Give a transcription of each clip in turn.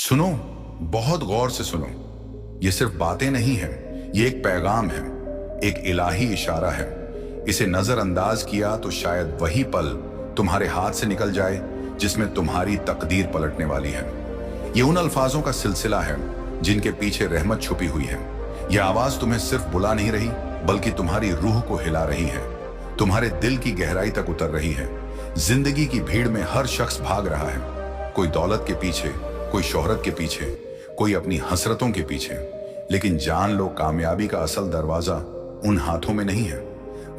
सुनो, बहुत गौर से सुनो। ये सिर्फ बातें नहीं हैं, ये एक पैगाम है, एक इलाही इशारा है। इसे नजरअंदाज किया तो शायद वही पल तुम्हारे हाथ से निकल जाए जिसमें तुम्हारी तकदीर पलटने वाली है। ये उन अल्फाजों का सिलसिला है जिनके पीछे रहमत छुपी हुई है। यह आवाज तुम्हें सिर्फ बुला नहीं रही, बल्कि तुम्हारी रूह को हिला रही है, तुम्हारे दिल की गहराई तक उतर रही है। जिंदगी की भीड़ में हर शख्स भाग रहा है, कोई दौलत के पीछे, कोई शोहरत के पीछे, कोई अपनी हसरतों के पीछे। लेकिन जान लो, कामयाबी का असल दरवाजा उन हाथों में नहीं है,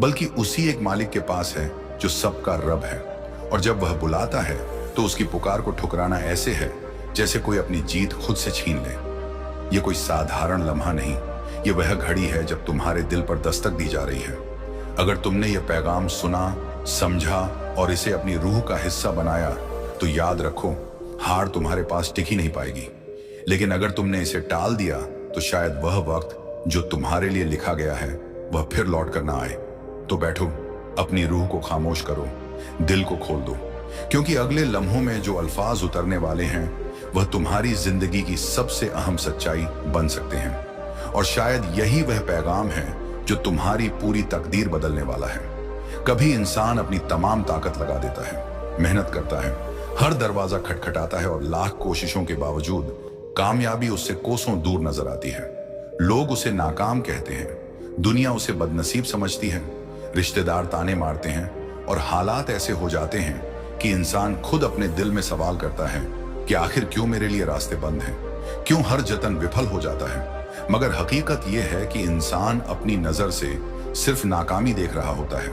बल्कि उसी एक मालिक के पास है जो सबका रब है। और जब वह बुलाता है तो उसकी पुकार को ठुकराना ऐसे है जैसे कोई अपनी जीत खुद से छीन ले। यह कोई साधारण लम्हा नहीं, ये वह घड़ी है जब तुम्हारे दिल पर दस्तक दी जा रही है। अगर तुमने यह पैगाम सुना, समझा और इसे अपनी रूह का हिस्सा बनाया, तो याद रखो, हार तुम्हारे पास टिक ही नहीं पाएगी। लेकिन अगर तुमने इसे टाल दिया तो शायद वह वक्त जो तुम्हारे लिए लिखा गया है वह फिर लौट कर ना आए। तो बैठो, अपनी रूह को खामोश करो, दिल को खोल दो, क्योंकि अगले लम्हों में जो अल्फाज उतरने वाले हैं वह तुम्हारी जिंदगी की सबसे अहम सच्चाई बन सकते हैं। और शायद यही वह पैगाम है जो तुम्हारी पूरी तकदीर बदलने वाला है। कभी इंसान अपनी तमाम ताकत लगा देता है, मेहनत करता है, हर दरवाजा खटखटाता है और लाख कोशिशों के बावजूद कामयाबी उससे कोसों दूर नजर आती है। लोग उसे नाकाम कहते हैं, दुनिया उसे बदनसीब समझती है, रिश्तेदार ताने मारते हैं और हालात ऐसे हो जाते हैं कि इंसान खुद अपने दिल में सवाल करता है कि आखिर क्यों मेरे लिए रास्ते बंद हैं, क्यों हर जतन विफल हो जाता है। मगर हकीकत यह है कि इंसान अपनी नजर से सिर्फ नाकामी देख रहा होता है,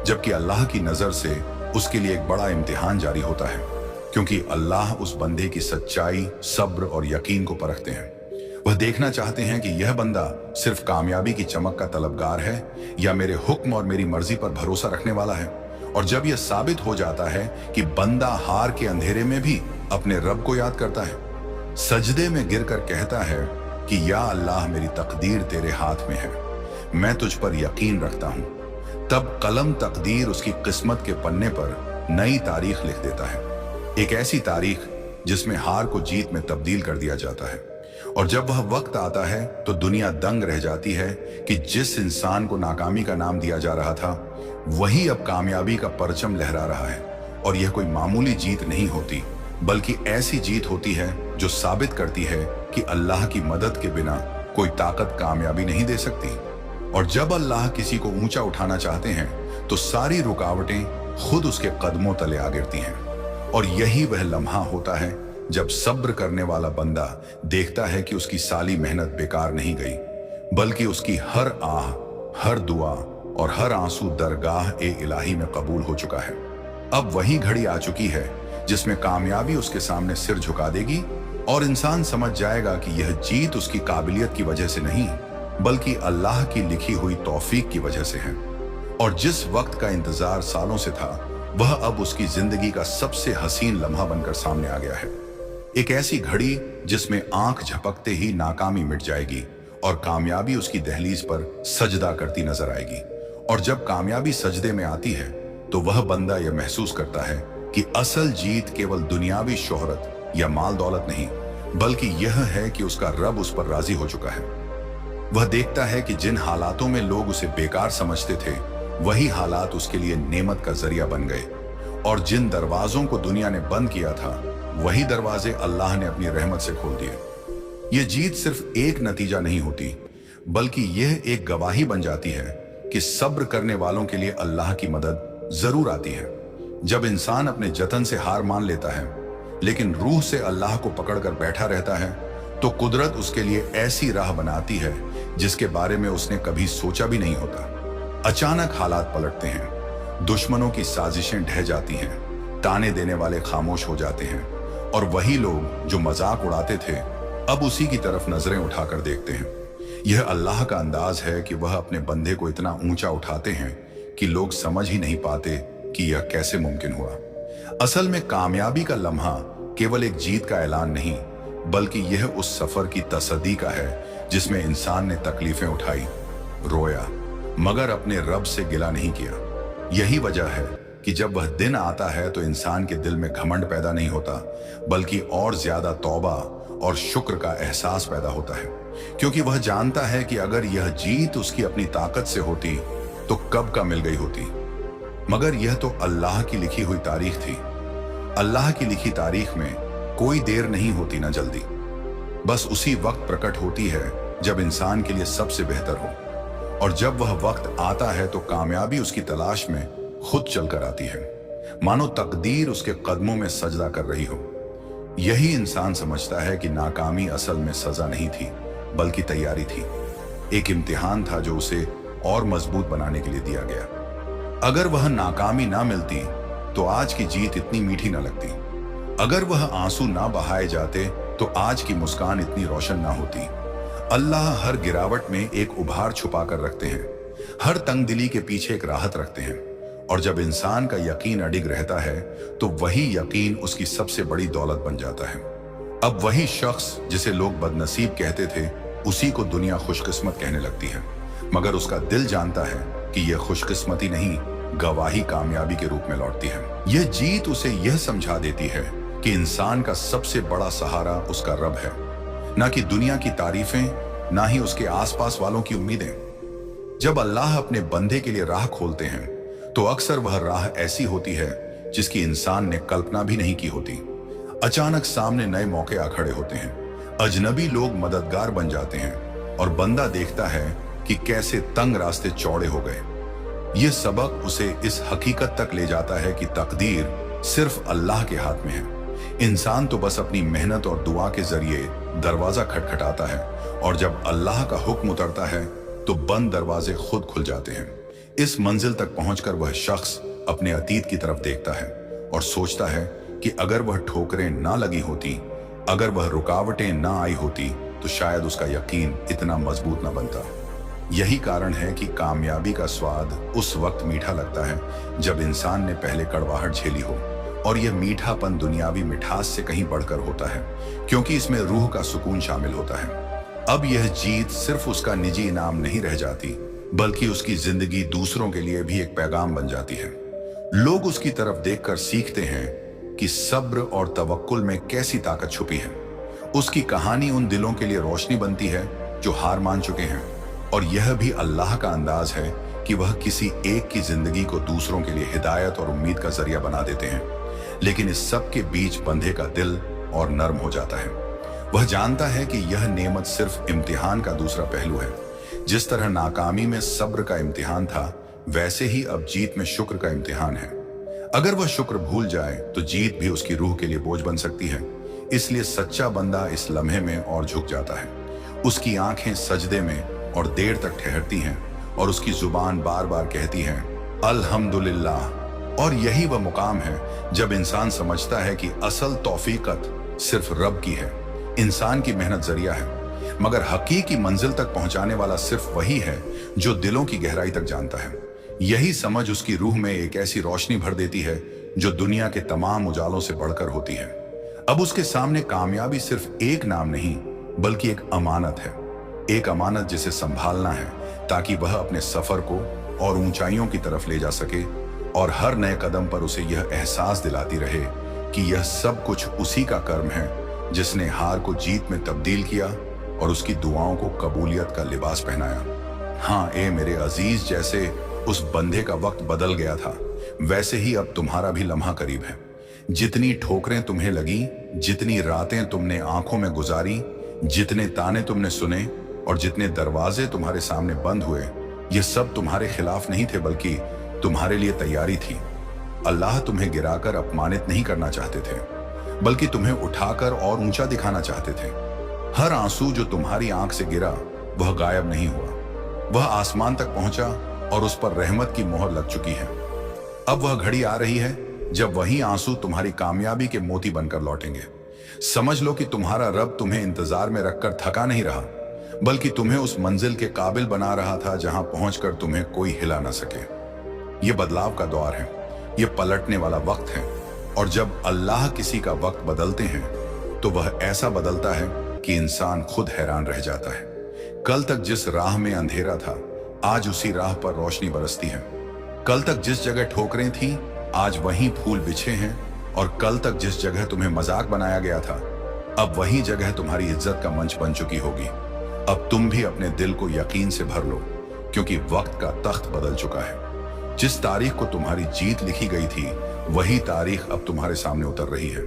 जबकि अल्लाह की नजर से उसके लिए एक बड़ा इम्तिहान जारी होता है, क्योंकि अल्लाह उस बंदे की सच्चाई, सब्र और यकीन को परखते हैं। वह देखना चाहते हैं कि यह बंदा सिर्फ कामयाबी की चमक का तलबगार है या मेरे हुक्म और मेरी मर्जी पर भरोसा रखने वाला है। और जब यह साबित हो जाता है कि बंदा हार के अंधेरे में भी अपने रब को याद करता है, सजदे में गिरकर कहता है कि या अल्लाह, मेरी तकदीर तेरे हाथ में है, मैं तुझ पर यकीन रखता हूं, तब कलम तकदीर उसकी किस्मत के पन्ने पर नई तारीख लिख देता है। एक ऐसी तारीख जिसमें हार को जीत में तब्दील कर दिया जाता है। और जब वह वक्त आता है तो दुनिया दंग रह जाती है कि जिस इंसान को नाकामी का नाम दिया जा रहा था, वही अब कामयाबी का परचम लहरा रहा है। और यह कोई मामूली जीत नहीं होती, बल्कि ऐसी जीत होती है जो साबित करती है कि अल्लाह की मदद के बिना कोई ताकत कामयाबी नहीं दे सकती। और जब अल्लाह किसी को ऊंचा उठाना चाहते हैं तो सारी रुकावटें खुद उसके कदमों तले आ गिरती हैं। और यही वह लम्हा होता है जब सब्र करने वाला बंदा देखता है कि उसकी सारी मेहनत बेकार नहीं गई, बल्कि उसकी हर आह, हर दुआ और हर आंसू दरगाह ए इलाही में कबूल हो चुका है। अब वही घड़ी आ चुकी है जिसमें कामयाबी उसके सामने सिर झुका देगी और इंसान समझ जाएगा कि यह जीत उसकी काबिलियत की वजह से नहीं, बल्कि अल्लाह की लिखी हुई तौफीक की वजह से है। और जिस वक्त का इंतजार सालों से था, वह अब उसकी जिंदगी का सबसे हसीन लम्हा बनकर सामने आ गया है। एक ऐसी घड़ी जिसमें आंख झपकते ही नाकामी मिट जाएगी और कामयाबी उसकी दहलीज पर सजदा करती नजर आएगी। और जब कामयाबी सजदे में आती है तो वह बंदा यह महसूस करता है कि असल जीत केवल दुनियावी शोहरत या माल दौलत नहीं, बल्कि यह है कि उसका रब उस पर राजी हो चुका है। वह देखता है कि जिन हालातों में लोग उसे बेकार समझते थे, वही हालात उसके लिए नेमत का जरिया बन गए। और जिन दरवाजों को दुनिया ने बंद किया था, वही दरवाजे अल्लाह ने अपनी रहमत से खोल दिए। यह जीत सिर्फ एक नतीजा नहीं होती, बल्कि यह एक गवाही बन जाती है कि सब्र करने वालों के लिए अल्लाह की मदद जरूर आती है। जब इंसान अपने जतन से हार मान लेता है, लेकिन रूह से अल्लाह को पकड़कर बैठा रहता है, तो कुदरत उसके लिए ऐसी राह बनाती है जिसके बारे में उसने कभी सोचा भी नहीं होता। अचानक हालात पलटते हैं, दुश्मनों की साजिशें ढह जाती हैं, ताने देने वाले खामोश हो जाते हैं, और वही लोग जो मजाक उड़ाते थे अब उसी की तरफ नजरें उठाकर देखते हैं। यह अल्लाह का अंदाज है कि वह अपने बंदे को इतना ऊंचा उठाते हैं कि लोग समझ ही नहीं पाते कि यह कैसे मुमकिन हुआ। असल में कामयाबी का लम्हा केवल एक जीत का ऐलान नहीं, बल्कि यह उस सफर की तसदी का है जिसमें इंसान ने तकलीफें उठाई, रोया, मगर अपने रब से गिला नहीं किया। यही वजह है कि जब वह दिन आता है तो इंसान के दिल में घमंड पैदा नहीं होता, बल्कि और ज्यादा तौबा और शुक्र का एहसास पैदा होता है, क्योंकि वह जानता है कि अगर यह जीत उसकी अपनी ताकत से होती तो कब का मिल गई होती। मगर यह तो अल्लाह की लिखी हुई तारीख थी। अल्लाह की लिखी तारीख में कोई देर नहीं होती ना जल्दी, बस उसी वक्त प्रकट होती है जब इंसान के लिए सबसे बेहतर हो। और जब वह वक्त आता है तो कामयाबी उसकी तलाश में खुद चलकर आती है, मानो तकदीर उसके कदमों में सजदा कर रही हो। यही इंसान समझता है कि नाकामी असल में सजा नहीं थी, बल्कि तैयारी थी। एक इम्तिहान था जो उसे और मजबूत बनाने के लिए दिया गया। अगर वह नाकामी ना मिलती तो आज की जीत इतनी मीठी ना लगती। अगर वह आंसू ना बहाए जाते तो आज की मुस्कान इतनी रोशन ना होती। अल्लाह हर गिरावट में एक उभार छुपा कर रखते हैं, हर तंगदिली के पीछे एक राहत रखते हैं। और जब इंसान का यकीन अडिग रहता है तो वही यकीन उसकी सबसे बड़ी दौलत बन जाता है। अब वही शख्स जिसे लोग बदनसीब कहते थे, उसी को दुनिया खुशकिस्मत कहने लगती है, मगर उसका दिल जानता है कि यह खुशकिस्मती नहीं, गवाही कामयाबी के रूप में लौटती है। यह जीत उसे यह समझा देती है कि इंसान का सबसे बड़ा सहारा उसका रब है, ना कि दुनिया की तारीफें, ना ही उसके आसपास वालों की उम्मीदें। जब अल्लाह अपने बंदे के लिए राह खोलते हैं तो अक्सर वह राह ऐसी होती है जिसकी इंसान ने कल्पना भी नहीं की होती। अचानक सामने नए मौके आ खड़े होते हैं, अजनबी लोग मददगार बन जाते हैं और बंदा देखता है कि कैसे तंग रास्ते चौड़े हो गए। यह सबक उसे इस हकीकत तक ले जाता है कि तकदीर सिर्फ अल्लाह के हाथ में है। इंसान तो बस अपनी मेहनत और दुआ के जरिए दरवाजा खटखटाता है, और जब अल्लाह का हुक्म उतरता है तो बंद दरवाजे खुद खुल जाते हैं। इस मंजिल तक पहुंचकर वह शख्स अपने अतीत की तरफ देखता है और सोचता है कि अगर वह ठोकरें ना लगी होती, अगर वह रुकावटें ना आई होती, तो शायद उसका यकीन इतना मजबूत ना बनता। यही कारण है कि कामयाबी का स्वाद उस वक्त मीठा लगता है जब इंसान ने पहले कड़वाहट झेली हो, और यह मीठापन दुनियावी मिठास से कहीं बढ़कर होता है, क्योंकि इसमें रूह का सुकून शामिल होता है। अब यह जीत सिर्फ उसका निजी इनाम नहीं रह जाती, बल्कि उसकी जिंदगी दूसरों के लिए भी एक पैगाम बन जाती है। लोग उसकी तरफ देखकर सीखते हैं कि सब्र और तवक्कुल में कैसी ताकत छुपी है। उसकी कहानी उन दिलों के लिए रोशनी बनती है जो हार मान चुके हैं, और यह भी अल्लाह का अंदाज है कि वह किसी एक की जिंदगी को दूसरों के लिए हिदायत और उम्मीद का जरिया बना देते हैं। लेकिन इस सब के बीच बंधे का दिल और नर्म हो जाता है। वह जानता है कि यह नेमत सिर्फ इम्तिहान का दूसरा पहलू है। जिस तरह नाकामी में सब्र का इम्तिहान था, वैसे ही अब जीत में शुक्र का इम्तिहान है। अगर वह शुक्र भूल जाए तो जीत भी उसकी रूह के लिए बोझ बन सकती है। इसलिए सच्चा बंदा इस लम्हे में और झुक जाता है। उसकी आंखें सजदे में और देर तक ठहरती हैं, और उसकी जुबान बार बार कहती है अल्हम्दुलिल्लाह। और यही वह मुकाम है जब इंसान समझता है कि असल तौफीकत सिर्फ रब की है, इंसान की मेहनत जरिया है। मगर हकीकी मंजिल तक पहुंचाने वाला सिर्फ वही है जो दिलों की गहराई तक जानता है। यही समझ उसकी रूह में एक ऐसी रोशनी भर देती है जो दुनिया के तमाम उजालों से बढ़कर होती है। अब उसके सामने कामयाबी सिर्फ एक नाम नहीं, बल्कि एक अमानत है। एक अमानत जिसे संभालना है ताकि वह अपने सफर को और ऊंचाइयों की तरफ ले जा सके, और हर नए कदम पर उसे यह एहसास दिलाती रहे कि यह सब कुछ उसी का कर्म है जिसने हार को जीत में तब्दील किया और उसकी दुआओं को कबूलियत का लिबास पहनाया। हाँ ए मेरे अजीज, जैसे उस बंदे का वक्त बदल गया था, वैसे ही अब तुम्हारा भी लम्हा करीब है। जितनी ठोकरें तुम्हें लगी, जितनी रातें तुमने आंखों में गुजारी, जितने ताने तुमने सुने और जितने दरवाजे तुम्हारे सामने बंद हुए, ये सब तुम्हारे खिलाफ नहीं थे, बल्कि तुम्हारे लिए तैयारी थी। अल्लाह तुम्हें गिराकर अपमानित नहीं करना चाहते थे, बल्कि तुम्हें उठाकर और ऊंचा दिखाना चाहते थे। हर आंसू जो तुम्हारी आंख से गिरा वह गायब नहीं हुआ, वह आसमान तक पहुंचा और उस पर रहमत की मोहर लग चुकी है। अब वह घड़ी आ रही है जब वही आंसू तुम्हारी कामयाबी के मोती बनकर लौटेंगे। समझ लो कि तुम्हारा रब तुम्हें इंतजार में रखकर थका नहीं रहा, बल्कि तुम्हें उस मंजिल के काबिल बना रहा था जहां पहुंचकर तुम्हें कोई हिला ना सके। यह बदलाव का दौर है, यह पलटने वाला वक्त है, और जब अल्लाह किसी का वक्त बदलते हैं तो वह ऐसा बदलता है कि इंसान खुद हैरान रह जाता है। कल तक जिस राह में अंधेरा था, आज उसी राह पर रोशनी बरसती है। कल तक जिस जगह ठोकरें थीं, आज वहीं फूल बिछे हैं, और कल तक जिस जगह तुम्हें मजाक बनाया गया था, अब वही जगह तुम्हारी इज्जत का मंच बन चुकी होगी। अब तुम भी अपने दिल को यकीन से भर लो, क्योंकि वक्त का तख्त बदल चुका है। जिस तारीख को तुम्हारी जीत लिखी गई थी, वही तारीख अब तुम्हारे सामने उतर रही है।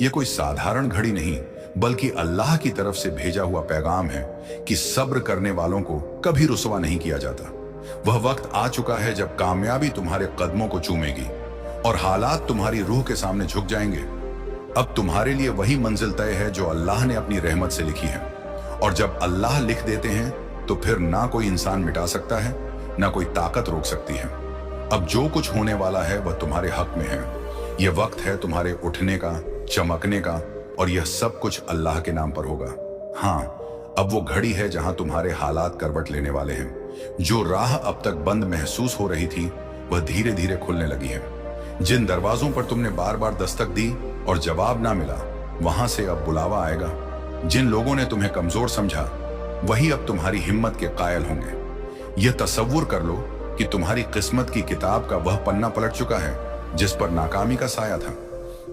यह कोई साधारण घड़ी नहीं, बल्कि अल्लाह की तरफ से भेजा हुआ पैगाम है कि सब्र करने वालों को कभी रुसवा नहीं किया जाता। वह वक्त आ चुका है जब कामयाबी तुम्हारे कदमों को चूमेगी और हालात तुम्हारी रूह के सामने झुक जाएंगे। अब तुम्हारे लिए वही मंजिल तय है जो अल्लाह ने अपनी रहमत से लिखी है, और जब अल्लाह लिख देते हैं तो फिर ना कोई इंसान मिटा सकता है, ना कोई ताकत रोक सकती है। अब जो कुछ होने वाला है वह तुम्हारे हक में है। यह वक्त है तुम्हारे उठने का, चमकने का, और यह सब कुछ अल्लाह के नाम पर होगा। हाँ, अब वो घड़ी है जहां तुम्हारे हालात करवट लेने वाले हैं। जो राह अब तक बंद महसूस हो रही थी, वह धीरे धीरे खुलने लगी है। जिन दरवाजों पर तुमने बार बार दस्तक दी और जवाब ना मिला, वहां से अब बुलावा आएगा। जिन लोगों ने तुम्हें कमजोर समझा, वही अब तुम्हारी हिम्मत के कायल होंगे। यह तसव्वुर कर लो कि तुम्हारी किस्मत की किताब का वह पन्ना पलट चुका है जिस पर नाकामी का साया था।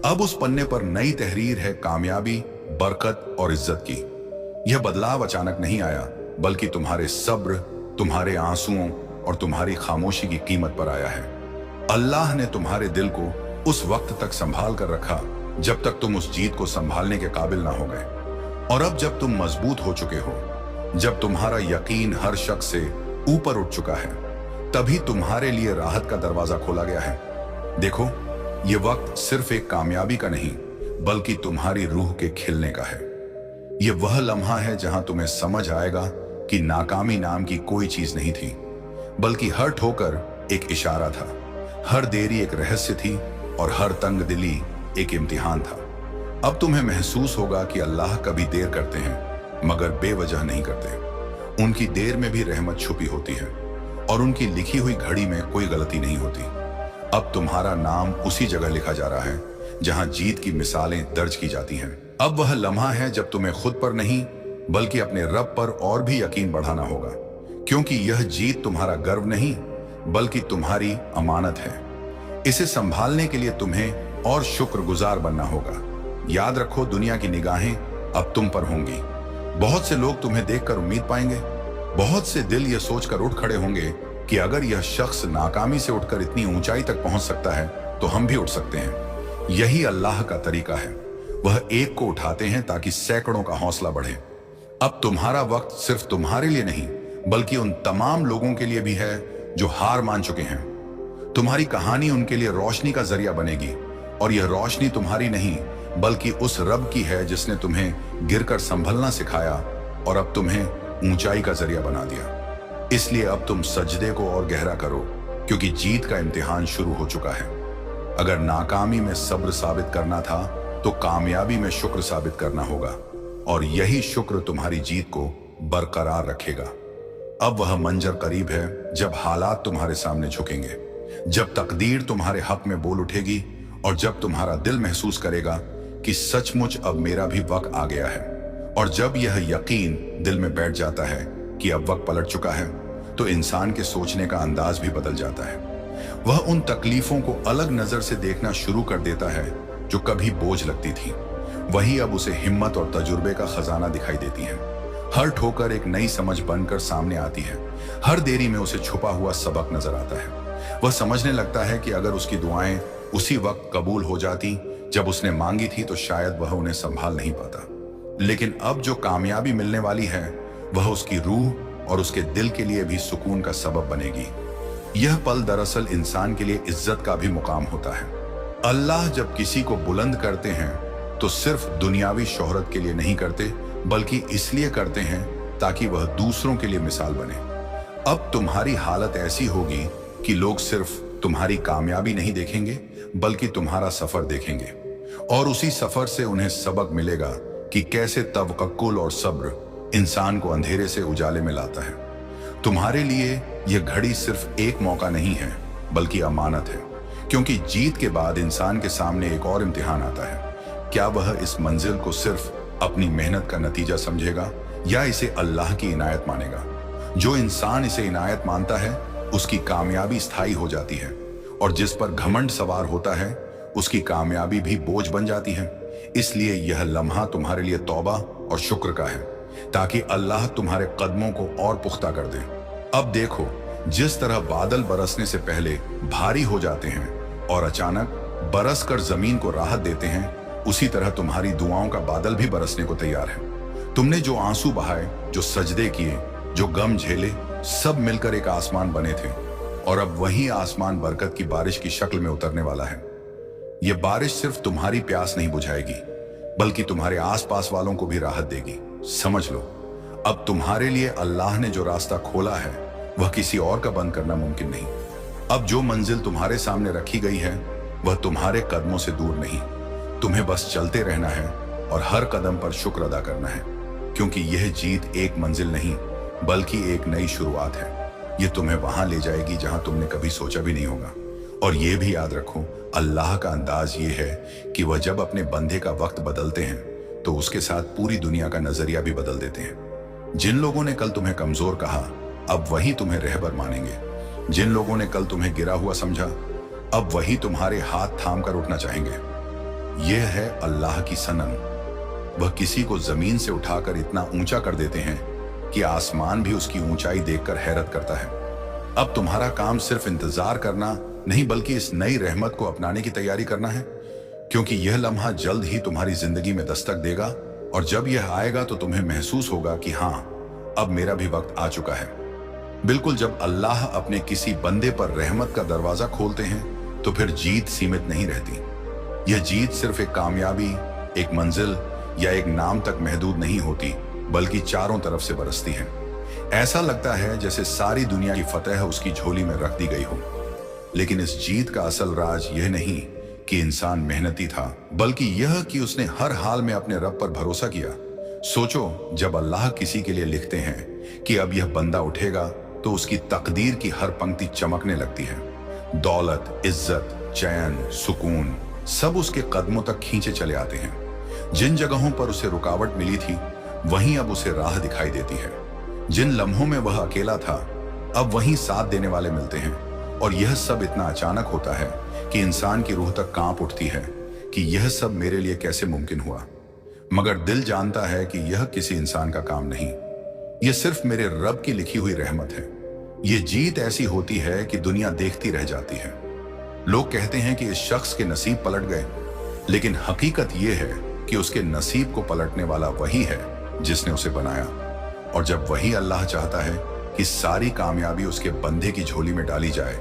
अब उस पन्ने पर नई तहरीर है, कामयाबी, बरकत और इज्जत की। यह बदलाव अचानक नहीं आया, बल्कि तुम्हारे सब्र, तुम्हारे आंसुओं और तुम्हारी खामोशी की कीमत पर आया है। अल्लाह ने तुम्हारे दिल को उस वक्त तक संभाल कर रखा जब तक तुम उस जीत को संभालने के काबिल ना हो गए। और अब जब तुम मजबूत हो चुके हो, जब तुम्हारा यकीन हर शख्स से ऊपर उठ चुका है, तभी तुम्हारे लिए राहत का दरवाजा खोला गया है। देखो, यह वक्त सिर्फ एक कामयाबी का नहीं, बल्कि तुम्हारी रूह के खिलने का है। यह वह लम्हा है जहां तुम्हें समझ आएगा कि नाकामी नाम की कोई चीज नहीं थी, बल्कि हर ठोकर एक इशारा था, हर देरी एक रहस्य थी और हर तंग दिली एक इम्तिहान था। अब तुम्हें महसूस होगा कि अल्लाह कभी देर करते हैं, मगर बेवजह नहीं करते। उनकी देर में भी रहमत छुपी होती है और उनकी लिखी हुई घड़ी में कोई गलती नहीं होती। अब तुम्हारा नाम उसी जगह लिखा जा रहा है जहां जीत की मिसालें दर्ज की जाती हैं। अब वह लम्हा है जब तुम्हें खुद पर नहीं, बल्कि अपने रब पर और भी यकीन बढ़ाना होगा, क्योंकि यह जीत तुम्हारा गर्व नहीं, बल्कि तुम्हारी अमानत है। इसे संभालने के लिए तुम्हें और शुक्रगुजार बनना होगा। याद रखो, दुनिया की निगाहें अब तुम पर होंगी। बहुत से लोग तुम्हें देखकर उम्मीद पाएंगे। बहुत से दिल यह सोचकर उठ खड़े होंगे कि अगर यह शख्स नाकामी से उठकर इतनी ऊंचाई तक पहुंच सकता है, तो हम भी उठ सकते हैं। यही अल्लाह का तरीका है। वह एक को उठाते हैं ताकि सैकड़ों का हौसला बढ़े। अब तुम्हारा वक्त सिर्फ तुम्हारे लिए नहीं, बल्कि उन तमाम लोगों के लिए भी है जो हार मान चुके हैं। तुम्हारी कहानी उनके लिए रोशनी का जरिया बनेगी, और यह रोशनी तुम्हारी नहीं, बल्कि उस रब की है जिसने तुम्हें गिरकर संभलना सिखाया और अब तुम्हें ऊंचाई का जरिया बना दिया। इसलिए अब तुम सजदे को और गहरा करो, क्योंकि जीत का इम्तिहान शुरू हो चुका है। अगर नाकामी में सब्र साबित करना था, तो कामयाबी में शुक्र साबित करना होगा, और यही शुक्र तुम्हारी जीत को बरकरार रखेगा। अब वह मंजर करीब है जब हालात तुम्हारे सामने झुकेंगे, जब तकदीर तुम्हारे हक में बोल उठेगी, और जब तुम्हारा दिल महसूस करेगा कि सचमुच अब मेरा भी वक्त आ गया है। और जब यह यकीन दिल में बैठ जाता है कि अब वक्त पलट चुका है, तो इंसान के सोचने का अंदाज भी बदल जाता है। वह उन तकलीफों को अलग नजर से देखना शुरू कर देता है जो कभी बोझ लगती थी। वही अब उसे हिम्मत और तजुर्बे का खजाना दिखाई देती है। हर ठोकर एक नई समझ बनकर सामने आती है। हर देरी में उसे छुपा हुआ सबक नजर आता है। वह समझने लगता है कि अगर उसकी दुआएं उसी वक्त कबूल हो जाती जब उसने मांगी थी, तो शायद वह उन्हें संभाल नहीं पाता। लेकिन अब जो कामयाबी मिलने वाली है, वह उसकी रूह और उसके दिल के लिए भी सुकून का सबब बनेगी। यह पल दरअसल इंसान के लिए इज्जत का भी मुकाम होता है। अल्लाह जब किसी को बुलंद करते हैं, तो सिर्फ दुनियावी शोहरत के लिए नहीं करते, बल्कि इसलिए करते हैं ताकि वह दूसरों के लिए मिसाल बने। अब तुम्हारी हालत ऐसी होगी कि लोग सिर्फ तुम्हारी कामयाबी नहीं देखेंगे, बल्कि तुम्हारा सफर देखेंगे, और उसी सफर से उन्हें सबक मिलेगा कि कैसे तवक्कुल और सब्र इंसान को अंधेरे से उजाले में लाता है। तुम्हारे लिए यह घड़ी सिर्फ एक मौका नहीं है, बल्कि अमानत है, क्योंकि जीत के बाद इंसान के सामने एक और इम्तिहान आता है। क्या वह इस मंजिल को सिर्फ अपनी मेहनत का नतीजा समझेगा, या इसे अल्लाह की इनायत मानेगा? जो इंसान इसे इनायत मानता है, उसकी कामयाबी स्थायी हो जाती है, और जिस पर घमंड सवार होता है, उसकी कामयाबी भी बोझ बन जाती है। इसलिए यह लम्हा तुम्हारे लिए तौबा और शुक्र का है, ताकि अल्लाह तुम्हारे कदमों को और पुख्ता कर दे। अब देखो, जिस तरह बादल बरसने से पहले भारी हो जाते हैं और अचानक बरस कर जमीन को राहत देते हैं, उसी तरह तुम्हारी दुआओं का बादल भी बरसने को तैयार है। तुमने जो आंसू बहाए, जो सजदे किए, जो गम झेले, सब मिलकर एक आसमान बने थे, और अब वही आसमान बरकत की बारिश की शक्ल में उतरने वाला है। यह बारिश सिर्फ तुम्हारी प्यास नहीं बुझाएगी, बल्कि तुम्हारे आसपास वालों को भी राहत देगी। समझ लो, अब तुम्हारे लिए अल्लाह ने जो रास्ता खोला है, वह किसी और का बंद करना मुमकिन नहीं। अब जो मंजिल तुम्हारे सामने रखी गई है, वह तुम्हारे कदमों से दूर नहीं। तुम्हें बस चलते रहना है और हर कदम पर शुक्र अदा करना है, क्योंकि यह जीत एक मंजिल नहीं, बल्कि एक नई शुरुआत है। यह तुम्हें वहां ले जाएगी जहां तुमने कभी सोचा भी नहीं होगा। और यह भी याद रखो, अल्लाह का अंदाज ये है कि वह जब अपने बंदे का वक्त बदलते हैं, तो उसके साथ पूरी दुनिया का नजरिया भी बदल देते हैं। जिन लोगों ने कल तुम्हें कमजोर कहा, अब वही तुम्हें रहबर मानेंगे। जिन लोगों ने कल तुम्हें गिरा हुआ समझा, अब वही तुम्हारे हाथ थाम कर उठना चाहेंगे। यह है अल्लाह की सनन। वह किसी को जमीन से उठाकर इतना ऊंचा कर देते हैं कि आसमान भी उसकी ऊंचाई देखकर हैरत करता है। अब तुम्हारा काम सिर्फ इंतजार करना नहीं, बल्कि इस नई रहमत को अपनाने की तैयारी करना है, क्योंकि यह लम्हा जल्द ही तुम्हारी जिंदगी में दस्तक देगा। और जब यह आएगा तो तुम्हें महसूस होगा कि हाँ, अब मेरा भी वक्त आ चुका है। बिल्कुल, जब अल्लाह अपने किसी बंदे पर रहमत का दरवाजा खोलते हैं, तो फिर जीत सीमित नहीं रहती। यह जीत सिर्फ एक कामयाबी, एक मंजिल या एक नाम तक महदूद नहीं होती, बल्कि चारों तरफ से बरसती है। ऐसा लगता है जैसे सारी दुनिया की फतेह उसकी झोली में रख दी गई हो। लेकिन इस जीत का असल राज यह नहीं कि इंसान मेहनती था, बल्कि यह कि उसने हर हाल में अपने रब पर भरोसा किया। सोचो, जब अल्लाह किसी के लिए लिखते हैं कि अब यह बंदा उठेगा, तो उसकी तकदीर की हर पंक्ति चमकने लगती है। दौलत, इज्जत, चैन, सुकून सब उसके कदमों तक खींचे चले आते हैं। जिन जगहों पर उसे रुकावट मिली थी, वहीं अब उसे राह दिखाई देती है। जिन लम्हों में वह अकेला था, अब वहीं साथ देने वाले मिलते हैं। और यह सब इतना अचानक होता है कि इंसान की रूह तक कांप उठती है कि यह सब मेरे लिए कैसे मुमकिन हुआ। मगर दिल जानता है कि यह किसी इंसान का काम नहीं, यह सिर्फ मेरे रब की लिखी हुई रहमत है। यह जीत ऐसी होती है कि दुनिया देखती रह जाती है। लोग कहते हैं कि इस शख्स के नसीब पलट गए, लेकिन हकीकत यह है कि उसके नसीब को पलटने वाला वही है जिसने उसे बनाया। और जब वही अल्लाह चाहता है कि सारी कामयाबी उसके बंदे की झोली में डाली जाए,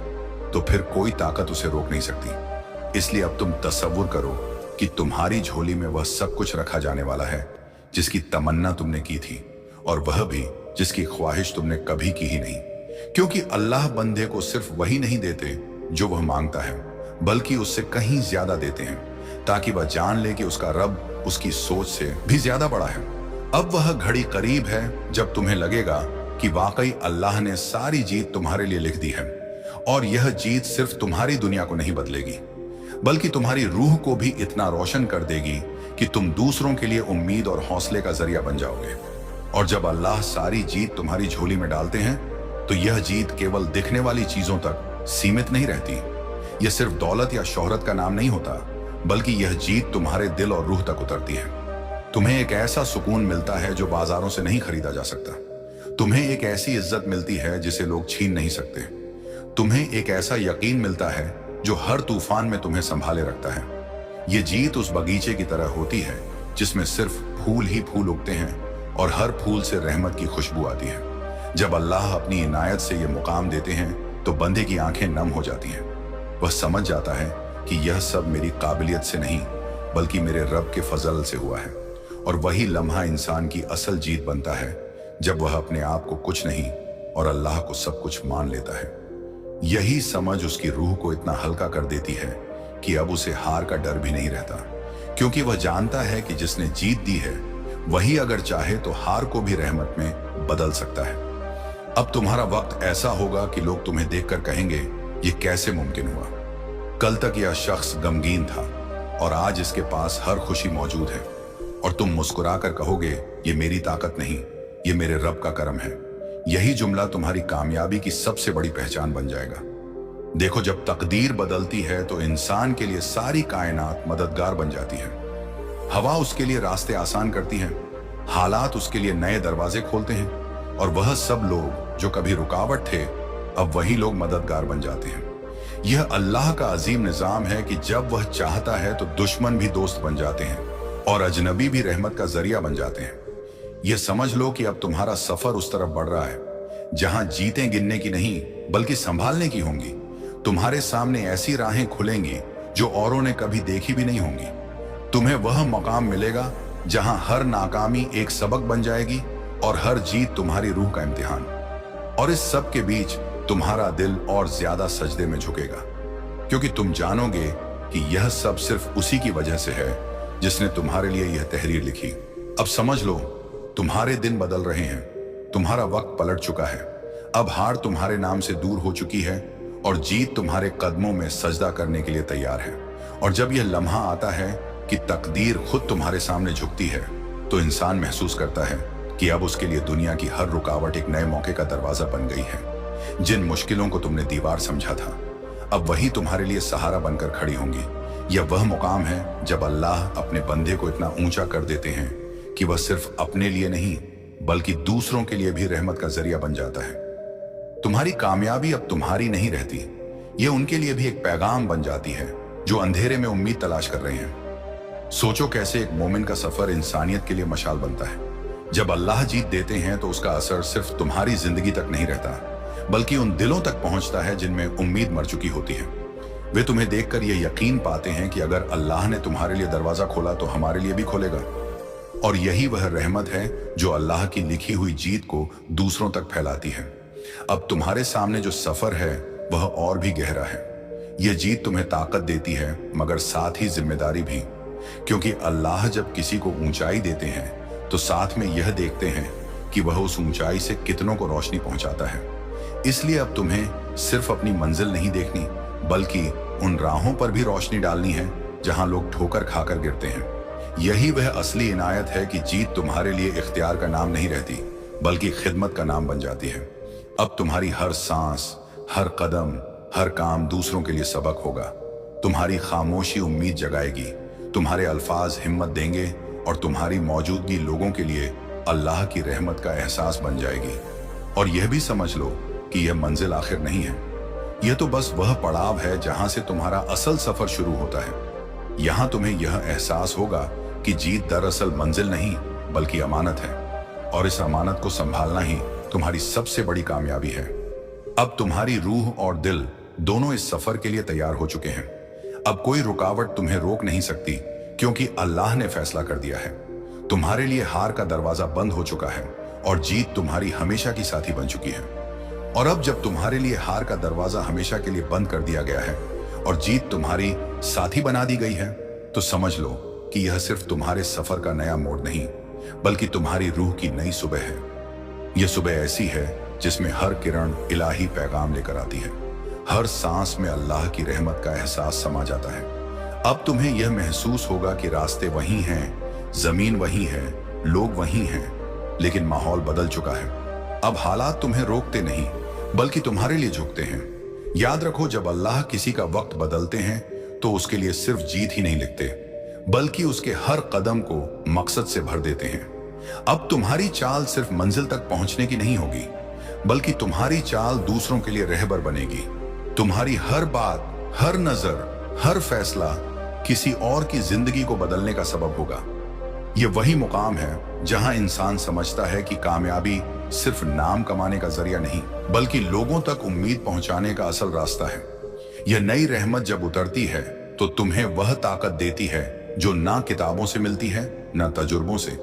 तो फिर कोई ताकत उसे रोक नहीं सकती। इसलिए अब तुम तसव्वुर करो कि तुम्हारी झोली में वह सब कुछ रखा जाने वाला है जिसकी तमन्ना तुमने की थी, और वह भी जिसकी ख्वाहिश तुमने कभी की ही नहीं। क्योंकि अल्लाह बंदे को सिर्फ वही नहीं देते जो वह मांगता है, बल्कि उससे कहीं ज्यादा देते हैं, ताकि वह जान ले कि उसका रब उसकी सोच से भी ज्यादा बड़ा है। अब वह घड़ी करीब है जब तुम्हें लगेगा कि वाकई अल्लाह ने सारी जीत तुम्हारे लिए लिख दी है। और यह जीत सिर्फ तुम्हारी दुनिया को नहीं बदलेगी, बल्कि तुम्हारी रूह को भी इतना रोशन कर देगी कि तुम दूसरों के लिए उम्मीद और हौसले का जरिया बन जाओगे। और जब अल्लाह सारी जीत तुम्हारी झोली में डालते हैं, तो यह जीत केवल दिखने वाली चीजों तक सीमित नहीं रहती। यह सिर्फ दौलत या शोहरत का नाम नहीं होता, बल्कि यह जीत तुम्हारे दिल और रूह तक उतरती है। तुम्हें एक ऐसा सुकून मिलता है जो बाजारों से नहीं खरीदा जा सकता। तुम्हें एक ऐसी इज्जत मिलती है जिसे लोग छीन नहीं सकते। तुम्हें एक ऐसा यकीन मिलता है जो हर तूफान में तुम्हें संभाले रखता है। ये जीत उस बगीचे की तरह होती है जिसमें सिर्फ फूल ही फूल उगते हैं और हर फूल से रहमत की खुशबू आती है। जब अल्लाह अपनी इनायत से ये मुकाम देते हैं, तो बंदे की आंखें नम हो जाती हैं। वह समझ जाता है कि यह सब मेरी काबिलियत से नहीं, बल्कि मेरे रब के फजल से हुआ है। और वही लम्हा इंसान की असल जीत बनता है, जब वह अपने आप को कुछ नहीं और अल्लाह को सब कुछ मान लेता है। यही समझ उसकी रूह को इतना हल्का कर देती है कि अब उसे हार का डर भी नहीं रहता, क्योंकि वह जानता है कि जिसने जीत दी है, वही अगर चाहे तो हार को भी रहमत में बदल सकता है। अब तुम्हारा वक्त ऐसा होगा कि लोग तुम्हें देखकर कहेंगे, ये कैसे मुमकिन हुआ। कल तक यह शख्स गमगीन था और आज इसके पास हर खुशी मौजूद है। और तुम मुस्कुराकर कहोगे, ये मेरी ताकत नहीं, ये मेरे रब का करम है। यही जुमला तुम्हारी कामयाबी की सबसे बड़ी पहचान बन जाएगा। देखो, जब तकदीर बदलती है तो इंसान के लिए सारी कायनात मददगार बन जाती है। हवा उसके लिए रास्ते आसान करती है, हालात उसके लिए नए दरवाजे खोलते हैं, और वह सब लोग जो कभी रुकावट थे अब वही लोग मददगार बन जाते हैं। यह अल्लाह का अजीम निजाम है कि जब वह चाहता है तो दुश्मन भी दोस्त बन जाते हैं और अजनबी भी रहमत का जरिया बन जाते हैं। यह समझ लो कि अब तुम्हारा सफर उस तरफ बढ़ रहा है जहां जीतें गिनने की नहीं बल्कि संभालने की होंगी। तुम्हारे सामने ऐसी राहें खुलेंगी जो औरों ने कभी देखी भी नहीं होंगी। तुम्हें वह मकाम मिलेगा जहां हर नाकामी एक सबक बन जाएगी और हर जीत तुम्हारी रूह का इम्तिहान। और इस सब के बीच तुम्हारा दिल और ज्यादा सजदे में झुकेगा, क्योंकि तुम जानोगे कि यह सब सिर्फ उसी की वजह से है जिसने तुम्हारे लिए यह तहरीर लिखी। अब समझ लो, तुम्हारे दिन बदल रहे हैं, तुम्हारा वक्त पलट चुका है। अब हार तुम्हारे नाम से दूर हो चुकी है और जीत तुम्हारे कदमों में सजदा करने के लिए तैयार है। और जब यह लम्हा आता है कि तकदीर खुद तुम्हारे सामने झुकती है, तो इंसान महसूस करता है कि अब उसके लिए दुनिया की हर रुकावट एक नए मौके का दरवाजा बन गई है। जिन मुश्किलों को तुमने दीवार समझा था, अब वही तुम्हारे लिए सहारा बनकर खड़ी होंगी। यह वह मुकाम है जब अल्लाह अपने बंदे को इतना ऊंचा कर देते हैं कि वह सिर्फ अपने लिए नहीं बल्कि दूसरों के लिए भी रहमत का जरिया बन जाता है। तुम्हारी कामयाबी अब तुम्हारी नहीं रहती, यह उनके लिए भी एक पैगाम बन जाती है जो अंधेरे में उम्मीद तलाश कर रहे हैं। सोचो कैसे एक मोमिन का सफर इंसानियत के लिए मशाल बनता है। जब अल्लाह जीत देते हैं तो उसका असर सिर्फ तुम्हारी जिंदगी तक नहीं रहता बल्कि उन दिलों तक पहुंचता है जिनमें उम्मीद मर चुकी होती है। वे तुम्हें देखकर यह यकीन पाते हैं कि अगर अल्लाह ने तुम्हारे लिए दरवाजा खोला तो हमारे लिए भी खोलेगा। और यही वह रहमत है जो अल्लाह की लिखी हुई जीत को दूसरों तक फैलाती है। अब तुम्हारे सामने जो सफर है वह और भी गहरा है। यह जीत तुम्हें ताकत देती है मगर साथ ही जिम्मेदारी भी, क्योंकि अल्लाह जब किसी को ऊंचाई देते हैं तो साथ में यह देखते हैं कि वह उस ऊंचाई से कितनों को रोशनी पहुंचाता है। इसलिए अब तुम्हें सिर्फ अपनी मंजिल नहीं देखनी बल्कि उन राहों पर भी रोशनी डालनी है जहां लोग ठोकर खाकर गिरते हैं। यही वह असली इनायत है कि जीत तुम्हारे लिए इख्तियार का नाम नहीं रहती बल्कि खिदमत का नाम बन जाती है। अब तुम्हारी हर सांस, हर कदम, हर काम दूसरों के लिए सबक होगा। तुम्हारी खामोशी उम्मीद जगाएगी, तुम्हारे अल्फाज हिम्मत देंगे और तुम्हारी मौजूदगी लोगों के लिए अल्लाह की रहमत का एहसास बन जाएगी। और यह भी समझ लो कि यह मंजिल आखिर नहीं है, यह तो बस वह पड़ाव है जहां से तुम्हारा असल सफर शुरू होता है। यहां तुम्हें यह एहसास होगा कि जीत दरअसल मंजिल नहीं बल्कि अमानत है, और इस अमानत को संभालना ही तुम्हारी सबसे बड़ी कामयाबी है। अब तुम्हारी रूह और दिल दोनों इस सफर के लिए तैयार हो चुके हैं। अब कोई रुकावट तुम्हें रोक नहीं सकती, क्योंकि अल्लाह ने फैसला कर दिया है। तुम्हारे लिए हार का दरवाजा बंद हो चुका है और जीत तुम्हारी हमेशा की साथी बन चुकी है। और अब जब तुम्हारे लिए हार का दरवाजा हमेशा के लिए बंद कर दिया गया है और जीत तुम्हारी साथी बना दी गई है, तो समझ लो कि यह सिर्फ तुम्हारे सफर का नया मोड़ नहीं बल्कि तुम्हारी रूह की नई सुबह है। यह सुबह ऐसी है जिसमें हर किरण इलाही पैगाम लेकर आती है, हर सांस में अल्लाह की रहमत का एहसास समा जाता है। अब तुम्हें यह महसूस होगा कि रास्ते वही हैं, जमीन वही है, लोग वही हैं, लेकिन माहौल बदल चुका है। अब हालात तुम्हें रोकते नहीं बल्कि तुम्हारे लिए झुकते हैं। याद रखो, जब अल्लाह किसी का वक्त बदलते हैं तो उसके लिए सिर्फ जीत ही नहीं लिखते बल्कि उसके हर कदम को मकसद से भर देते हैं। अब तुम्हारी चाल सिर्फ मंजिल तक पहुंचने की नहीं होगी बल्कि तुम्हारी चाल दूसरों के लिए रहबर बनेगी। तुम्हारी हर बात, हर नजर, हर फैसला किसी और की जिंदगी को बदलने का सबब होगा। यह वही मुकाम है जहां इंसान समझता है कि कामयाबी सिर्फ नाम कमाने का जरिया नहीं बल्कि लोगों तक उम्मीद पहुंचाने का असल रास्ता है। यह नई रहमत जब उतरती है तो तुम्हें वह ताकत देती है जो ना किताबों से मिलती है ना तजुर्बों से।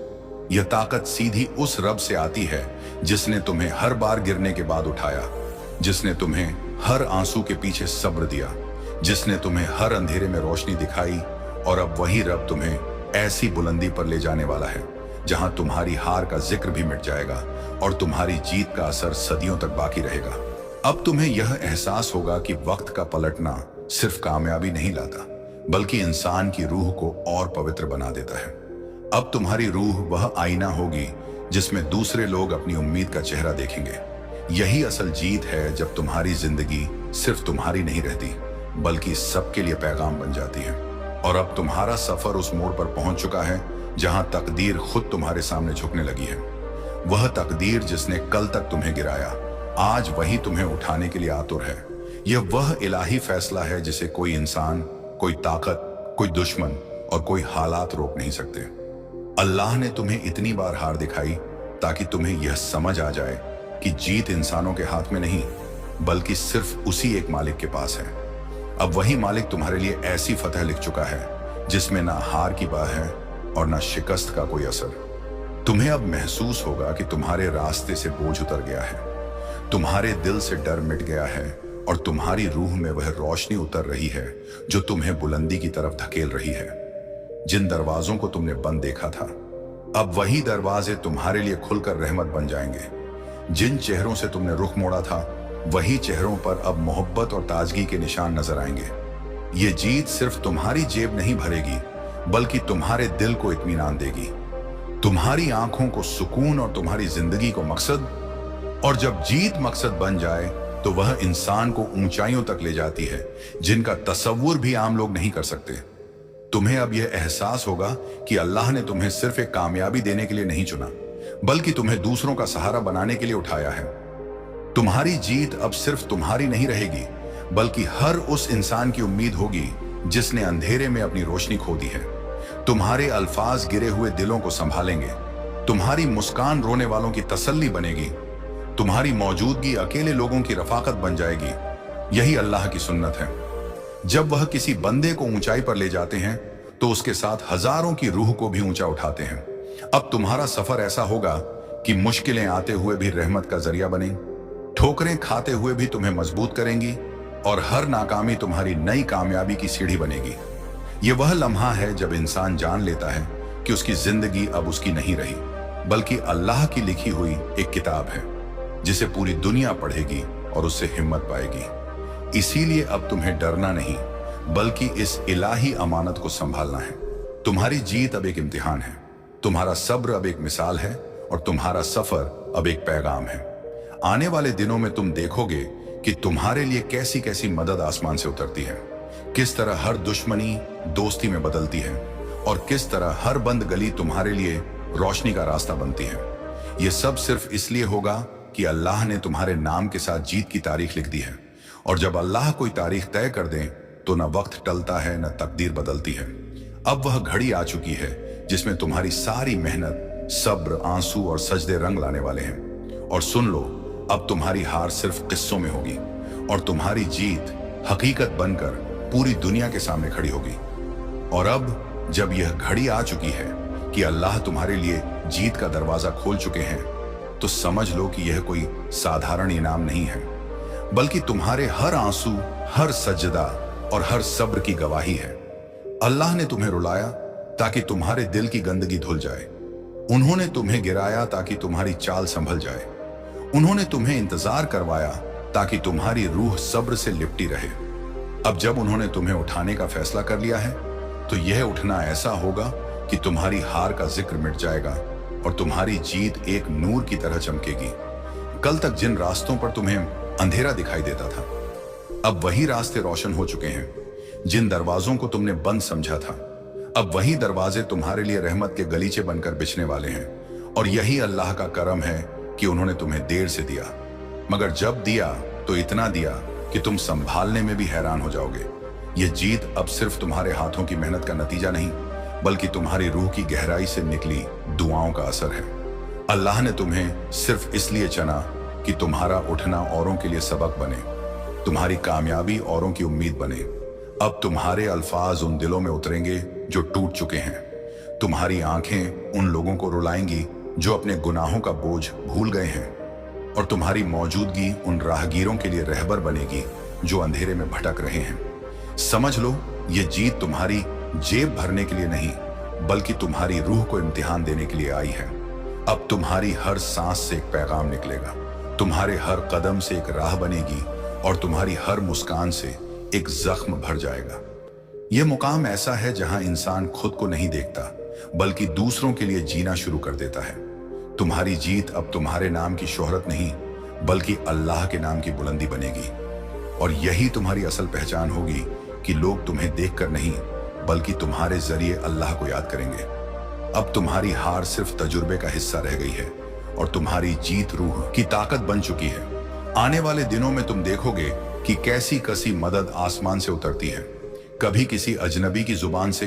यह ताकत सीधी उस रब से आती है जिसने तुम्हें हर बार गिरने के बाद उठाया, जिसने तुम्हें हर आंसू के पीछे सब्र दिया, जिसने तुम्हें हर अंधेरे में रोशनी दिखाई। और अब वही रब तुम्हें ऐसी बुलंदी पर ले जाने वाला है जहां तुम्हारी हार का जिक्र भी मिट जाएगा और तुम्हारी जीत का असर सदियों तक बाकी रहेगा। अब तुम्हें यह एहसास होगा कि वक्त का पलटना सिर्फ कामयाबी नहीं लाता बल्कि इंसान की रूह को और पवित्र बना देता है। अब तुम्हारी रूह वह आईना होगी जिसमें दूसरे लोग अपनी उम्मीद का चेहरा देखेंगे। यही असल जीत है जब तुम्हारी जिंदगी सिर्फ तुम्हारी नहीं रहती बल्कि सबके लिए पैगाम बन जाती है। और अब तुम्हारा सफर उस मोड़ पर पहुंच चुका है जहां तकदीर खुद तुम्हारे सामने झुकने लगी है। वह तकदीर जिसने कल तक तुम्हें गिराया, आज वही तुम्हें उठाने के लिए आतुर है। यह वह इलाही फैसला है जिसे कोई इंसान, कोई ताकत, कोई दुश्मन और कोई हालात रोक नहीं सकते। अल्लाह ने तुम्हें इतनी बार हार दिखाई ताकि तुम्हें यह समझ आ जाए कि जीत इंसानों के हाथ में नहीं, बल्कि सिर्फ उसी एक मालिक के पास है। अब वही मालिक तुम्हारे लिए ऐसी फतह लिख चुका है जिसमें ना हार की बात है और ना शिकस्त का कोई असर। तुम्हें अब महसूस होगा कि तुम्हारे रास्ते से बोझ उतर गया है, तुम्हारे दिल से डर मिट गया है और तुम्हारी रूह में वह रोशनी उतर रही है जो तुम्हें बुलंदी की तरफ धकेल रही है। जिन दरवाजों को तुमने बंद देखा था, अब वही दरवाजे तुम्हारे लिए खुलकर रहमत बन जाएंगे। जिन चेहरों से तुमने रुख मोड़ा था, वही चेहरों पर अब मोहब्बत और ताजगी के निशान नजर आएंगे। ये जीत सिर्फ तुम्हारी जेब नहीं भरेगी, बल्कि तुम्हारे दिल को इत्मीनान देगी, तुम्हारी आंखों को सुकून और तुम्हारी जिंदगी को मकसद। और जब जीत मकसद बन जाए तो वह इंसान को ऊंचाइयों तक ले जाती है जिनका तसव्वुर भी आम लोग नहीं कर सकते। तुम्हें अब यह एहसास होगा कि अल्लाह ने तुम्हें सिर्फ एक कामयाबी देने के लिए नहीं चुना, बल्कि तुम्हें दूसरों का सहारा बनाने के लिए उठाया है। तुम्हारी जीत अब सिर्फ तुम्हारी नहीं रहेगी, बल्कि हर उस इंसान की उम्मीद होगी जिसने अंधेरे में अपनी रोशनी खो दी है। तुम्हारे अल्फाज गिरे हुए दिलों को संभालेंगे, तुम्हारी मुस्कान रोने वालों की तसल्ली बनेगी, तुम्हारी मौजूदगी अकेले लोगों की रफाकत बन जाएगी। यही अल्लाह की सुन्नत है। जब वह किसी बंदे को ऊंचाई पर ले जाते हैं तो उसके साथ हजारों की रूह को भी ऊंचा उठाते हैं। अब तुम्हारा सफर ऐसा होगा कि मुश्किलें आते हुए भी रहमत का जरिया बनेंगी, ठोकरें खाते हुए भी तुम्हें मजबूत करेंगी और हर नाकामी तुम्हारी नई कामयाबी की सीढ़ी बनेगी। यह वह लम्हा है जब इंसान जान लेता है कि उसकी जिंदगी अब उसकी नहीं रही, बल्कि अल्लाह की लिखी हुई एक किताब है जिसे पूरी दुनिया पढ़ेगी और उससे हिम्मत पाएगी। इसीलिए अब तुम्हें डरना नहीं, बल्कि इस इलाही अमानत को संभालना है। तुम्हारी जीत अब एक इम्तिहान है, तुम्हारा सब्र अब एक मिसाल है और तुम्हारा सफर अब एक पैगाम है। आने वाले दिनों में तुम देखोगे कि तुम्हारे लिए कैसी कैसी मदद आसमान से उतरती है, किस तरह हर दुश्मनी दोस्ती में बदलती है और किस तरह हर बंद गली तुम्हारे लिए रोशनी का रास्ता बनती है। यह सब सिर्फ इसलिए होगा कि अल्लाह ने तुम्हारे नाम के साथ जीत की तारीख लिख दी है। और जब अल्लाह कोई तारीख तय कर दे तो न वक्त टलता है न तकदीर बदलती है। अब वह घड़ी आ चुकी है जिसमें तुम्हारी सारी मेहनत, सब्र, आंसू और सजदे रंग लाने वाले हैं। और सुन लो, अब तुम्हारी हार सिर्फ किस्सों में होगी और तुम्हारी जीत हकीकत बनकर पूरी दुनिया के सामने खड़ी होगी। और अब जब यह घड़ी आ चुकी है कि अल्लाह तुम्हारे लिए जीत का दरवाजा खोल चुके हैं, तो समझ लो कि यह कोई साधारण इनाम नहीं है, बल्कि तुम्हारे हर आंसू, हर सजदा और हर सब्र की गवाही है। अल्लाह ने तुम्हें रुलाया ताकि तुम्हारे दिल की गंदगी धुल जाए। उन्होंने तुम्हें गिराया ताकि तुम्हारी चाल संभल जाए। उन्होंने तुम्हें इंतजार करवाया ताकि तुम्हारी रूह सब्र से लिपटी रहे। अब जब उन्होंने तुम्हें उठाने का फैसला कर लिया है, तो यह उठना ऐसा होगा कि तुम्हारी हार का जिक्र मिट जाएगा और तुम्हारी जीत एक नूर की तरह चमकेगी। कल तक जिन रास्तों पर तुम्हें अंधेरा दिखाई देता था, अब वही रास्ते रोशन हो चुके हैं। जिन दरवाजों को तुमने बंद समझा था, अब वही दरवाजे तुम्हारे लिए रहमत के गलीचे बनकर बिछने वाले हैं। और यही अल्लाह का करम है कि उन्होंने तुम्हें देर से दिया, मगर जब दिया तो इतना दिया कि तुम संभालने में भी हैरान हो जाओगे। यह जीत अब सिर्फ तुम्हारे हाथों की मेहनत का नतीजा नहीं, बल्कि तुम्हारी रूह की गहराई से निकली दुआओं का असर है। अल्लाह ने तुम्हें सिर्फ इसलिए चुना कि तुम्हारा उठना औरों के लिए सबक बने, तुम्हारी कामयाबी औरों की उम्मीद बने। अब तुम्हारे अल्फाज उन दिलों में उतरेंगे जो टूट चुके हैं, तुम्हारी आंखें उन लोगों को रुलाएंगी जो अपने गुनाहों का बोझ भूल गए हैं, और तुम्हारी मौजूदगी उन राहगीरों के लिए रहबर बनेगी जो अंधेरे में भटक रहे हैं। समझ लो, ये जीत तुम्हारी जेब भरने के लिए नहीं, बल्कि तुम्हारी रूह को इम्तिहान देने के लिए आई है। अब तुम्हारी हर सांस से एक पैगाम निकलेगा, तुम्हारे हर कदम से एक राह बनेगी और तुम्हारी हर मुस्कान से एक जख्म भर जाएगा। यह मुकाम ऐसा है जहां इंसान खुद को नहीं देखता, बल्कि दूसरों के लिए जीना शुरू कर देता है। तुम्हारी जीत अब तुम्हारे नाम की शोहरत नहीं, बल्कि अल्लाह के नाम की बुलंदी बनेगी। और यही तुम्हारी असल पहचान होगी कि लोग तुम्हें देखकर नहीं, बल्कि तुम्हारे जरिए अल्लाह को याद करेंगे। अब तुम्हारी हार सिर्फ तजुर्बे का हिस्सा रह गई है और तुम्हारी जीत रूह की ताकत बन चुकी है। आने वाले दिनों में तुम देखोगे कि कैसी कसी मदद आसमान से उतरती है, कभी किसी अजनबी की जुबान से,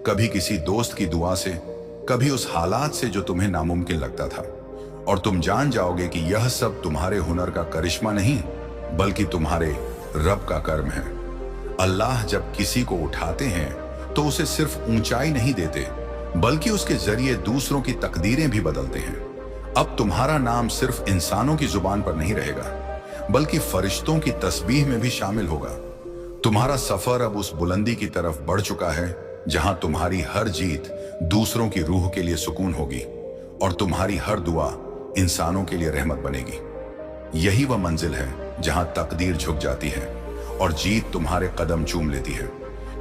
कभी किसी दोस्त की दुआ से, कभी उस हालात से जो तुम्हें नामुमकिन लगता था। और तुम जान जाओगे कि यह सब तुम्हारे हुनर का करिश्मा नहीं बल्कि तुम्हारे रब का कर्म है। अल्लाह जब किसी को उठाते हैं तो उसे सिर्फ ऊंचाई नहीं देते बल्कि उसके जरिए दूसरों की तकदीरें भी बदलते हैं। अब तुम्हारा नाम सिर्फ इंसानों की जुबान पर नहीं रहेगा बल्कि फरिश्तों की तस्बीह में भी शामिल होगा। तुम्हारा सफर अब उस बुलंदी की तरफ बढ़ चुका है जहां तुम्हारी हर जीत दूसरों की रूह के लिए सुकून होगी और तुम्हारी हर दुआ इंसानों के लिए रहमत बनेगी। यही वह मंजिल है जहां तकदीर झुक जाती है और जीत तुम्हारे कदम चूम लेती है,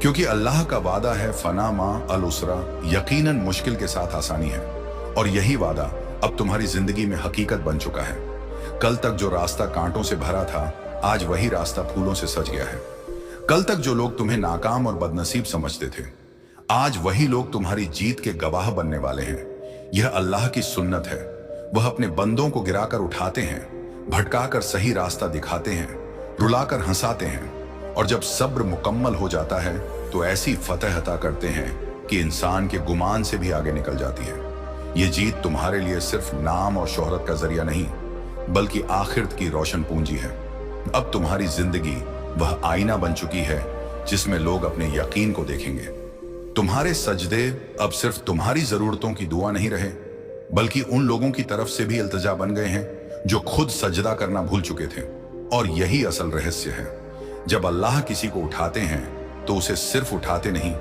क्योंकि अल्लाह का वादा है फना मा अल उसरा, यकीनन मुश्किल के साथ आसानी है। और यही वादा अब तुम्हारी जिंदगी में हकीकत बन चुका है। कल तक जो रास्ता कांटों से भरा था आज वही रास्ता फूलों से सज गया है। कल तक जो लोग तुम्हें नाकाम और बदनसीब समझते थे आज वही लोग तुम्हारी जीत के गवाह बनने वाले हैं। यह अल्लाह की सुन्नत है, वह अपने बंदों को गिराकर उठाते हैं, भटकाकर सही रास्ता दिखाते हैं, रुलाकर हंसाते हैं और जब सब्र मुकम्मल हो जाता है तो ऐसी फतह अता करते हैं कि इंसान के गुमान से भी आगे निकल जाती है। ये जीत तुम्हारे लिए सिर्फ नाम और शोहरत का जरिया नहीं बल्कि आखिरत की रोशन पूंजी है। अब तुम्हारी जिंदगी वह आईना बन चुकी है जिसमें लोग अपने यकीन को देखेंगे। तुम्हारे सजदे अब सिर्फ तुम्हारी जरूरतों की दुआ नहीं रहे बल्कि उन लोगों की तरफ से भी इल्तिजा बन गए हैं जो खुद सजदा करना भूल चुके थे। और यही असल रहस्य है, जब अल्लाह किसी को उठाते हैं तो उसे सिर्फ उठाते नहीं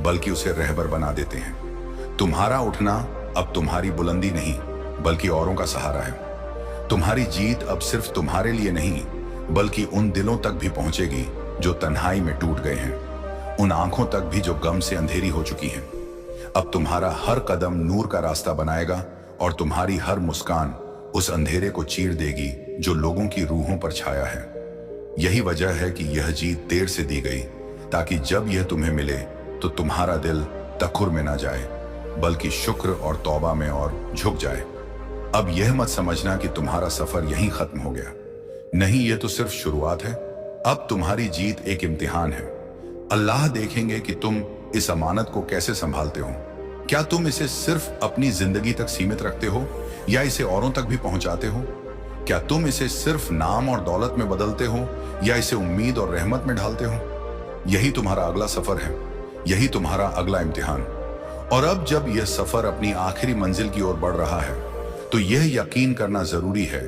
बल्कि उसे रहबर बना देते हैं। तुम्हारा उठना अब तुम्हारी बुलंदी नहीं बल्कि औरों का सहारा है। तुम्हारी जीत अब सिर्फ तुम्हारे लिए नहीं बल्कि उन दिलों तक भी पहुंचेगी जो तन्हाई में टूट गए हैं, उन आंखों तक भी जो गम से अंधेरी हो चुकी हैं। अब तुम्हारा हर कदम नूर का रास्ता बनाएगा और तुम्हारी हर मुस्कान उस अंधेरे को चीर देगी जो लोगों की रूहों पर छाया है। यही वजह है कि यह जीत देर से दी गई ताकि जब यह तुम्हें मिले तो तुम्हारा दिल तखुर में ना जाए बल्कि शुक्र और तौबा में और झुक जाए। अब यह मत समझना कि तुम्हारा सफर यहीं खत्म हो गया, नहीं, यह तो सिर्फ शुरुआत है। अब तुम्हारी जीत एक इम्तिहान है। अल्लाह देखेंगे कि तुम इस अमानत को कैसे संभालते हो। क्या तुम इसे सिर्फ अपनी जिंदगी तक सीमित रखते हो या इसे औरों तक भी पहुंचाते हो? क्या तुम इसे सिर्फ नाम और दौलत में बदलते हो या इसे उम्मीद और रहमत में ढालते हो? यही तुम्हारा अगला सफर है, यही तुम्हारा अगला इम्तिहान। और अब जब यह सफर अपनी आखिरी मंजिल की ओर बढ़ रहा है तो यह यकीन करना जरूरी है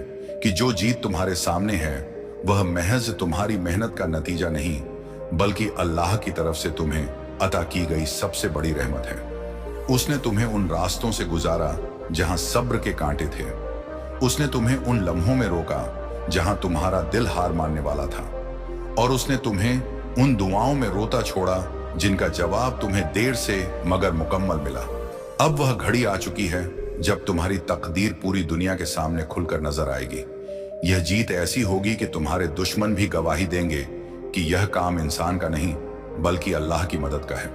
कि जो जीत तुम्हारे सामने है वह महज तुम्हारी मेहनत का नतीजा नहीं बल्कि अल्लाह की तरफ से तुम्हें अता की गई सबसे बड़ी रहमत है। उसने तुम्हें उन रास्तों से गुजारा जहां सब्र के कांटे थे। उसने तुम्हें उन लम्हों में रोका जहां तुम्हारा दिल हार मानने वाला था और उसने तुम्हें उन दुआओं में रोता छोड़ा जिनका जवाब तुम्हें देर से मगर मुकम्मल मिला। अब वह घड़ी आ चुकी है जब तुम्हारी तकदीर पूरी दुनिया के सामने खुलकर नजर आएगी। यह जीत ऐसी होगी कि तुम्हारे दुश्मन भी गवाही देंगे कि यह काम इंसान का नहीं बल्कि अल्लाह की मदद का है।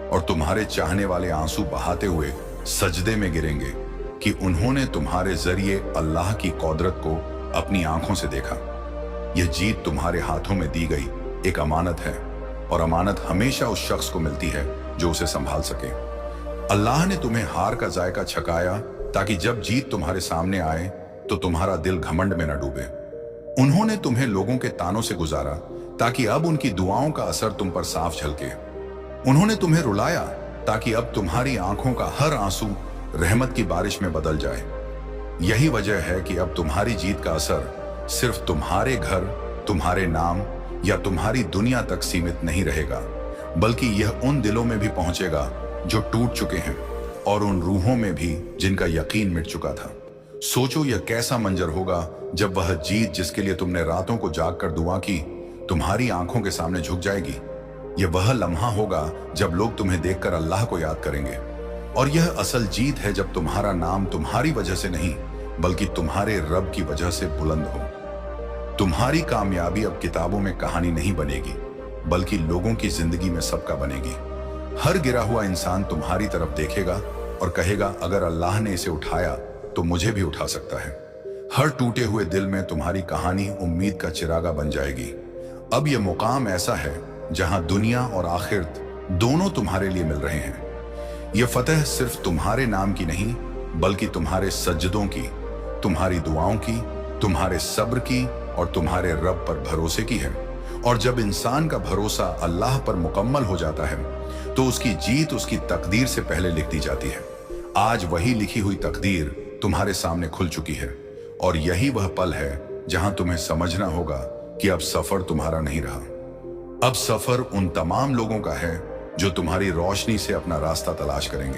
और तुम्हारे चाहने वाले आंसू बहाते हुए सजदे में गिरेंगे कि उन्होंने तुम्हारे जरिए अल्लाह की कुदरत को अपनी आंखों से देखा। यह जीत तुम्हारे हाथों में दी गई एक अमानत है और अमानत हमेशा उस शख्स को मिलती है जो उसे संभाल सके। अल्लाह ने तुम्हें हार का जायका छकाया ताकि जब जीत तुम्हारे सामने आए तो तुम्हारा दिल घमंड में न डूबे। उन्होंने तुम्हें लोगों के तानों से गुजारा ताकि अब उनकी दुआओं का असर तुम पर साफ झलके। उन्होंने तुम्हें रुलाया ताकि अब तुम्हारी आंखों का हर आंसू रहमत की बारिश में बदल जाए। यही वजह है कि अब तुम्हारी जीत का असर सिर्फ तुम्हारे घर, तुम्हारे नाम या तुम्हारी दुनिया तक सीमित नहीं रहेगा बल्कि यह उन दिलों में भी पहुंचेगा जो टूट चुके हैं और उन रूहों में भी जिनका यकीन मिट चुका था। सोचो यह कैसा मंजर होगा जब वह जीत जिसके लिए तुमने रातों को जाग कर दुआ की तुम्हारी आंखों के सामने झुक जाएगी। यह वह लम्हा होगा जब लोग तुम्हें देखकर अल्लाह को याद करेंगे। और यह असल जीत है जब तुम्हारा नाम तुम्हारी वजह से नहीं बल्कि तुम्हारे रब की वजह से बुलंद हो। तुम्हारी कामयाबी अब किताबों में कहानी नहीं बनेगी बल्कि लोगों की जिंदगी में सबका बनेगी। हर गिरा हुआ इंसान तुम्हारी तरफ देखेगा और कहेगा, अगर अल्लाह ने इसे उठाया तो मुझे भी उठा सकता है। हर टूटे हुए दिल में तुम्हारी कहानी उम्मीद का चिरागा बन जाएगी। अब यह मुकाम ऐसा है जहां दुनिया और आखिरत दोनों तुम्हारे लिए मिल रहे हैं। यह फतह सिर्फ तुम्हारे नाम की नहीं, बल्कि तुम्हारे सज्जदों की, तुम्हारी दुआओं की, तुम्हारे सब्र की और तुम्हारे रब पर भरोसे की है। और जब इंसान का भरोसा अल्लाह पर मुकम्मल हो जाता है तो उसकी जीत उसकी तकदीर से पहले लिख दी जाती है। आज वही लिखी हुई तकदीर तुम्हारे सामने खुल चुकी है और यही वह पल है जहां तुम्हें समझना होगा कि अब सफर तुम्हारा नहीं रहा। अब सफर उन तमाम लोगों का है जो तुम्हारी रोशनी से अपना रास्ता तलाश करेंगे।